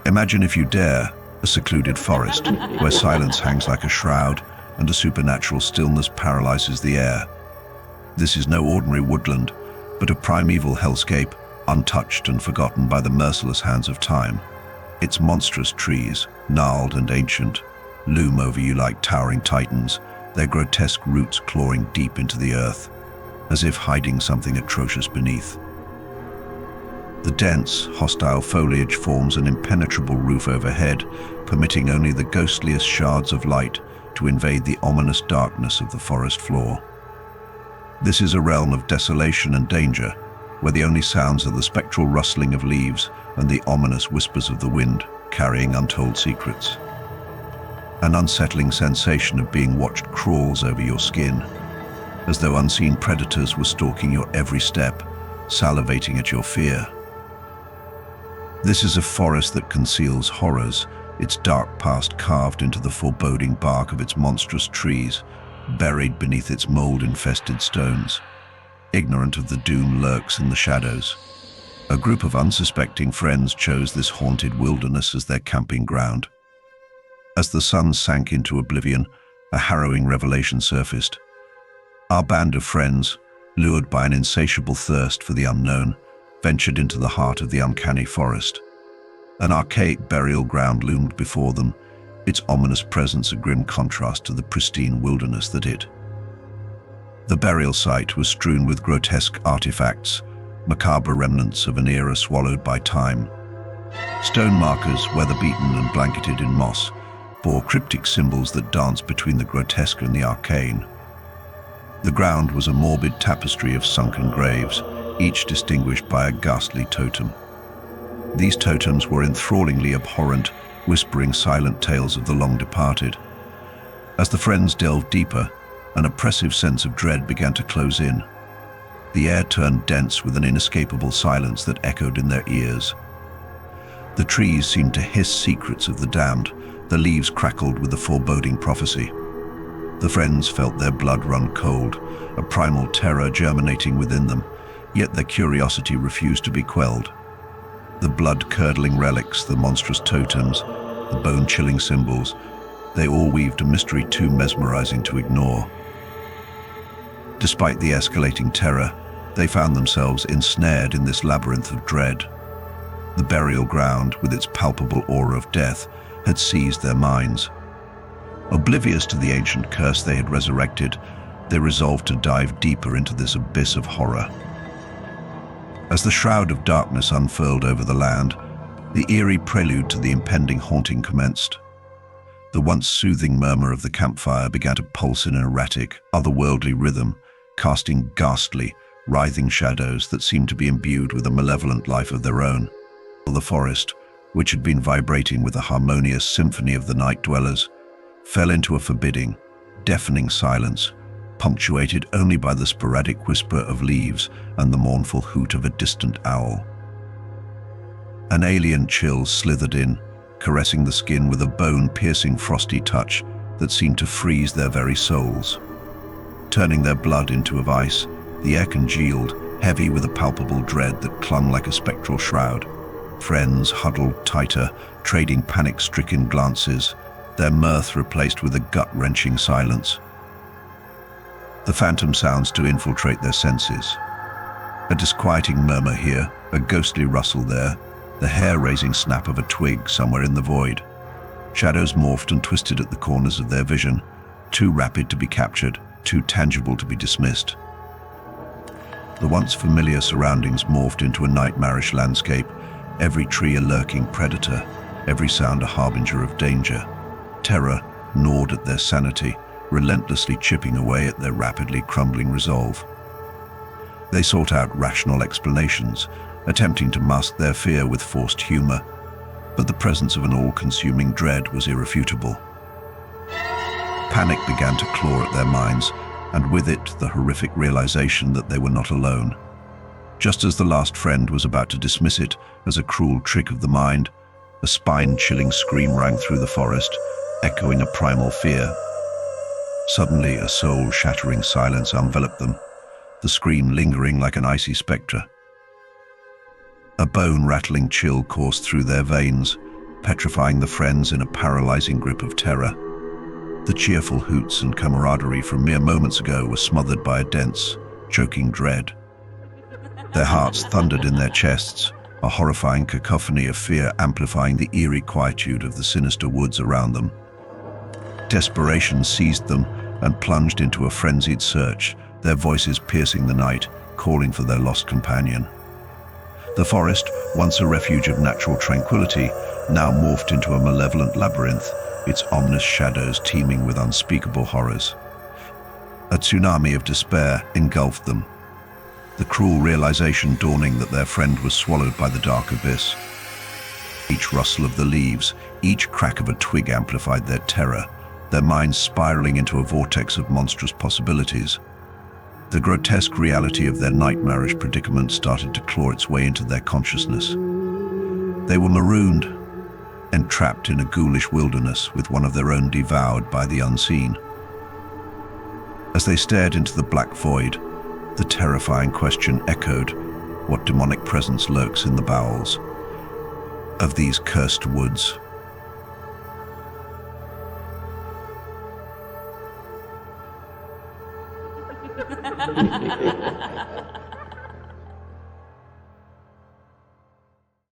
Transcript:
Imagine, if you dare, a secluded forest where silence hangs like a shroud and a supernatural stillness paralyzes the air. This is no ordinary woodland, but a primeval hellscape, untouched and forgotten by the merciless hands of time. Its monstrous trees, gnarled and ancient, loom over you like towering titans, their grotesque roots clawing deep into the earth, as if hiding something atrocious beneath. The dense, hostile foliage forms an impenetrable roof overhead, permitting only the ghostliest shards of light to invade the ominous darkness of the forest floor. This is a realm of desolation and danger, where the only sounds are the spectral rustling of leaves and the ominous whispers of the wind, carrying untold secrets. An unsettling sensation of being watched crawls over your skin, as though unseen predators were stalking your every step, salivating at your fear. This is a forest that conceals horrors, its dark past carved into the foreboding bark of its monstrous trees, buried beneath its mold-infested stones. Ignorant of the doom lurks in the shadows. A group of unsuspecting friends chose this haunted wilderness as their camping ground. As the sun sank into oblivion, a harrowing revelation surfaced. Our band of friends, lured by an insatiable thirst for the unknown, ventured into the heart of the uncanny forest. An archaic burial ground loomed before them, its ominous presence a grim contrast to the pristine wilderness that it. The burial site was strewn with grotesque artifacts, macabre remnants of an era swallowed by time. Stone markers, weather-beaten and blanketed in moss, bore cryptic symbols that danced between the grotesque and the arcane. The ground was a morbid tapestry of sunken graves, each distinguished by a ghastly totem. These totems were enthrallingly abhorrent, whispering silent tales of the long departed. As the friends delved deeper, an oppressive sense of dread began to close in. The air turned dense with an inescapable silence that echoed in their ears. The trees seemed to hiss secrets of the damned, the leaves crackled with the foreboding prophecy. The friends felt their blood run cold, a primal terror germinating within them, yet their curiosity refused to be quelled. The blood-curdling relics, the monstrous totems, the bone-chilling symbols, they all weaved a mystery too mesmerizing to ignore. Despite the escalating terror, they found themselves ensnared in this labyrinth of dread. The burial ground, with its palpable aura of death, had seized their minds. Oblivious to the ancient curse they had resurrected, they resolved to dive deeper into this abyss of horror. As the shroud of darkness unfurled over the land, the eerie prelude to the impending haunting commenced. The once soothing murmur of the campfire began to pulse in an erratic, otherworldly rhythm, casting ghastly, writhing shadows that seemed to be imbued with a malevolent life of their own. The forest, which had been vibrating with a harmonious symphony of the night dwellers, fell into a forbidding, deafening silence, punctuated only by the sporadic whisper of leaves and the mournful hoot of a distant owl. An alien chill slithered in, caressing the skin with a bone-piercing frosty touch that seemed to freeze their very souls. Turning their blood into of ice, the air congealed, heavy with a palpable dread that clung like a spectral shroud. Friends huddled tighter, trading panic-stricken glances, their mirth replaced with a gut-wrenching silence. The phantom sounds to infiltrate their senses. A disquieting murmur here, a ghostly rustle there, the hair-raising snap of a twig somewhere in the void. Shadows morphed and twisted at the corners of their vision, too rapid to be captured, too tangible to be dismissed. The once familiar surroundings morphed into a nightmarish landscape, every tree a lurking predator, every sound a harbinger of danger. Terror gnawed at their sanity, relentlessly chipping away at their rapidly crumbling resolve. They sought out rational explanations, attempting to mask their fear with forced humor, but the presence of an all-consuming dread was irrefutable. Panic began to claw at their minds, and with it the horrific realization that they were not alone. Just as the last friend was about to dismiss it as a cruel trick of the mind, a spine-chilling scream rang through the forest, echoing a primal fear. Suddenly, a soul-shattering silence enveloped them, the scream lingering like an icy spectre. A bone-rattling chill coursed through their veins, petrifying the friends in a paralyzing grip of terror. The cheerful hoots and camaraderie from mere moments ago were smothered by a dense, choking dread. Their hearts thundered in their chests, a horrifying cacophony of fear amplifying the eerie quietude of the sinister woods around them. Desperation seized them and plunged into a frenzied search, their voices piercing the night, calling for their lost companion. The forest, once a refuge of natural tranquility, now morphed into a malevolent labyrinth, its ominous shadows teeming with unspeakable horrors. A tsunami of despair engulfed them, the cruel realization dawning that their friend was swallowed by the dark abyss. Each rustle of the leaves, each crack of a twig amplified their terror, their minds spiraling into a vortex of monstrous possibilities. The grotesque reality of their nightmarish predicament started to claw its way into their consciousness. They were marooned, entrapped in a ghoulish wilderness with one of their own devoured by the unseen. As they stared into the black void, the terrifying question echoed, what demonic presence lurks in the bowels of these cursed woods?